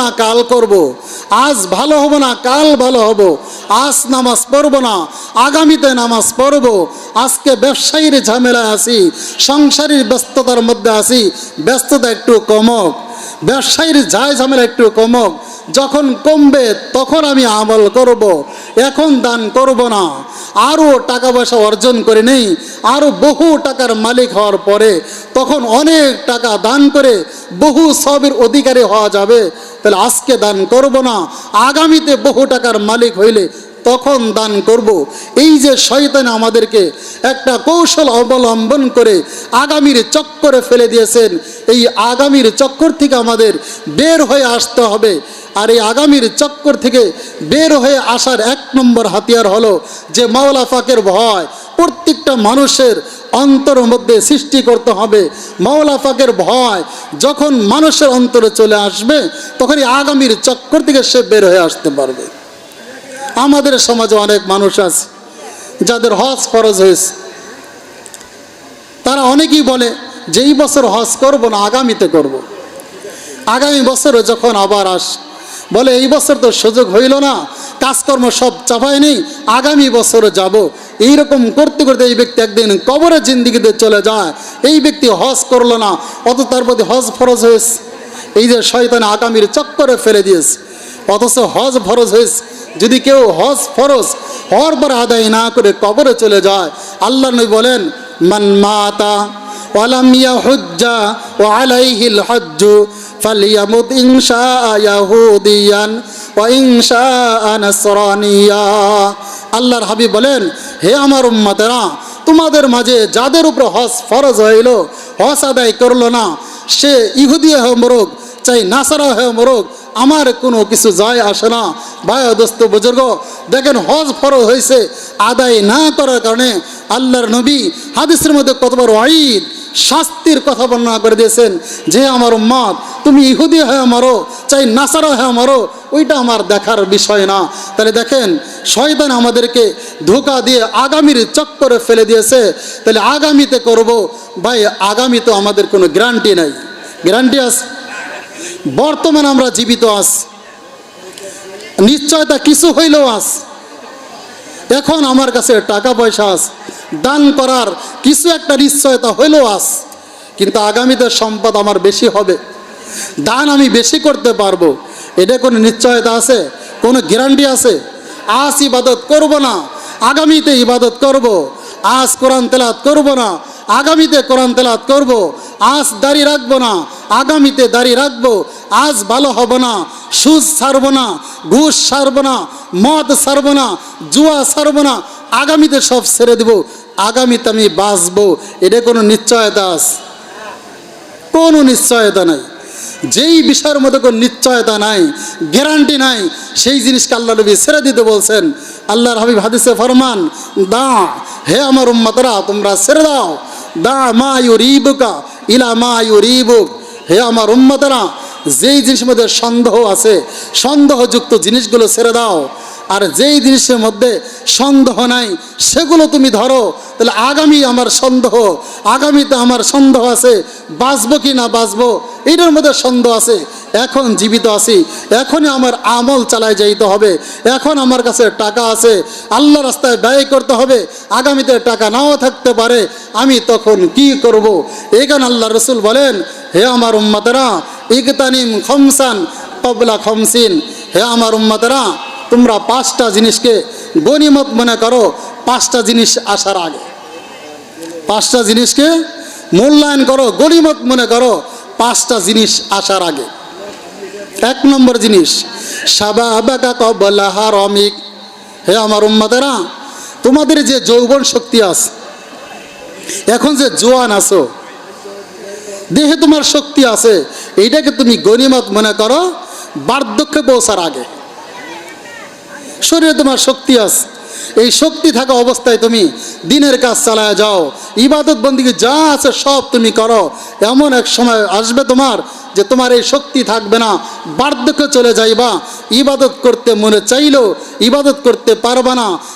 না কাল করব, আজ ভালো হব না কাল ভালো হব, আজ নামাজ পড়ব না আগামীতে নামাজ পড়ব, আজকে ব্যবসায়ীর ঝামেলায় আছি, সংসারের ব্যস্ততার মধ্যে আছি, ব্যস্ততা একটু কমক, ব্যবসায়ীর ঝামেলা একটু কমক, যখন কমবে তখন আমি আমল করব, এখন দান করব না। আরও টাকা পয়সা অর্জন করে নেই, আরও বহু টাকার মালিক হওয়ার পরে তখন অনেক টাকা দান করে বহু সবের অধিকারী হওয়া যাবে, তাহলে আজকে দান করব না, আগামীতে বহু টাকার মালিক হইলে তখন দান করব। এই যে শয়তান আমাদেরকে একটা কৌশল অবলম্বন করে আগামীর চক্করে ফেলে দিয়েছেন, এই আগামীর চক্কর থেকে আমাদের বের হয়ে আসতে হবে। আর এই আগামীর চক্কর থেকে বের হয়ে আসার এক নম্বর হাতিয়ার হলো যে মাওলা পাকের ভয় প্রত্যেকটা মানুষের অন্তরের মধ্যে সৃষ্টি করতে হবে। মাওলা পাকের ভয় যখন মানুষের অন্তরে চলে আসবে তখন এই আগামীর চক্কর থেকে সে বের হয়ে আসতে পারবে। আমাদের সমাজে অনেক মানুষ আছে যাদের হজ ফরজ হয়েছে, তারা অনেকেই বলে যে এই বছর হজ করব না আগামীতে করব, আগামী বছরে যখন আবার বলে এই বছর তো সুযোগ হইল না, কাজকর্ম সব চাপায় নেই, আগামী বছরে যাব। এইরকম করতে করতে এই ব্যক্তি একদিন কবরের জিন্দিগিতে চলে যায়। এই ব্যক্তি হজ করলো না, অত তার প্রতি হজ ফরজ হয়েছে। এই যে শয়তান আগামীর চক্করে ফেলে দিয়েছে, অথচ হজ ফরজ হয়েছে। যদি কেউ হজ ফরজ হওয়ার পর আদায় না করে কবরে চলে যায়, আল্লাহ নবী বলেন মান মাতা ওয়ালাম ইয়াহুজ্জা ওয়া আলাইহিল হজ্জু ফালিয়ামুত ইনশাআ ইয়াহুদিয়ান ওয়া ইনশাআ নাসরানিয়া। আল্লাহর হাবিব বলেন, হে আমার উম্মতেরা, তোমাদের মাঝে যাদের উপর হজ ফরজ হইল, হজ আদায় করলো না, সে ইহুদি হয়ে মরুক চাই নাসারা হয়ে মরুক, আমার কোনো কিছু যায় আসে না। ভাই দোস্ত বুজুর্গ, দেখেন হজ ফরজ হয়েছে, আদায় না করার কারণে আল্লাহর নবী হাদিসের মধ্যে কতবার ওয়াইদ শাস্তির কথা বর্ণনা করে দিয়েছেন যে আমার উম্মত তুমি ইহুদি হয়ে মরো চাই নাসারা হয়ে মরো, ওইটা আমার দেখার বিষয় না। তাহলে দেখেন শয়তান আমাদেরকে ধোঁকা দিয়ে আগামীর চক্করে ফেলে দিয়েছে। তাহলে আগামীতে করব, ভাই আগামী তো আমাদের কোনো গ্যারান্টি নাই। গ্যারান্টি আছে? বর্তমানে আমরা জীবিত আছি, নিশ্চয়তা কিছু হইলেও আছে। এখন আমার কাছে টাকা পয়সা আছে, দান করার কিছু একটা নিশ্চয়তা হইলেও আছে, কিন্তু আগামীতে সম্পদ আমার বেশি হবে, দান আমি বেশি করতে পারবো, এটা কোনো নিশ্চয়তা আছে? কোনো গ্যারান্টি আছে? আজ ইবাদত করব না, আগামীতে ইবাদত করব, আজ কোরআন তেলাওয়াত করব না, আগামীতে কোরআন তেলাওয়াত করব, আজ দাড়ি রাখবো না, আগামীতে দাড়ি রাখবো, আজ ভালো হব না, সুদ ছাড়ব না, ঘুষ ছাড়ব না, মদ ছাড়ব না, জুয়া ছাড়ব না, আগামীতে সব ছেড়ে দেব, আগামীতে আমি বাঁচবো, এটা কোনো নিশ্চয়তা আছে? কোনো নিশ্চয়তা নাই। যেই বিষয়ের মধ্যে কোনো নিশ্চয়তা নাই, গ্যারান্টি নাই, সেই জিনিসকে আল্লাহ নবী ছেড়ে দিতে বলছেন। আল্লাহর হাবিব হাদিসে ফরমান, দা হে আমার উম্মতরা তোমরা ছেড়ে দাও, দা মা ইউরিবুকা ইলা মা ইউরিবুক, হে আমার উম্মতরা যেই জিনিসের মধ্যে সন্দেহ আছে সন্দেহযুক্ত জিনিসগুলো ছেড়ে দাও, আর যেই জিনিসের মধ্যে সন্দেহ নাই সেগুলো তুমি ধরো। তাহলে আগামী আমার সন্দেহ, আগামীতে আমার সন্দেহ আছে, বাঁচবো কি না বাঁচবো এটার মধ্যে সন্দেহ আছে। এখন জীবিত আছি, এখনই আমার আমল চালায় যাইতে হবে, এখন আমার কাছে টাকা আছে, আল্লাহ রাস্তায় ব্যয় করতে হবে, আগামীতে টাকা নাও থাকতে পারে, আমি তখন কি করব? এখানে আল্লাহ রসুল বলেন, হে আমার উম্মতেরা ইগতানিম খমসান কবলা খমসিন, হে আমার উম্মতেরা তোমরা পাঁচটা জিনিসকে গনিমত মনে করো, পাঁচটা জিনিস আসার আগে, পাঁচটা জিনিসকে মূল্যায়ন করো, গনিমত মনে করো পাঁচটা জিনিস আসার আগে। এক নম্বর জিনিস শাবাবাকা কবলা হারামিক, হে আমার উম্মতেরা তোমাদের যে যৌবন শক্তি আছে, এখন যে জোয়ান আছো, দেহে তোমার শক্তি আছে, এইটাকে তুমি গনিমত মনে করো বার্ধক্যে পৌঁছার আগে। শরীরে তোমার শক্তি আছে, এই শক্তি থাকা অবস্থায় তুমি দিনের কাজ চালায় যাও, ইবাদত বন্দিকে যা আছে সব তুমি করো। এমন এক সময় আসবে তোমার যে তোমার এই শক্তি থাকবে না, বার্ধক্যে চলে যাইবা, ইবাদত করতে মনে চাইলেও ইবাদত করতে পারবা না।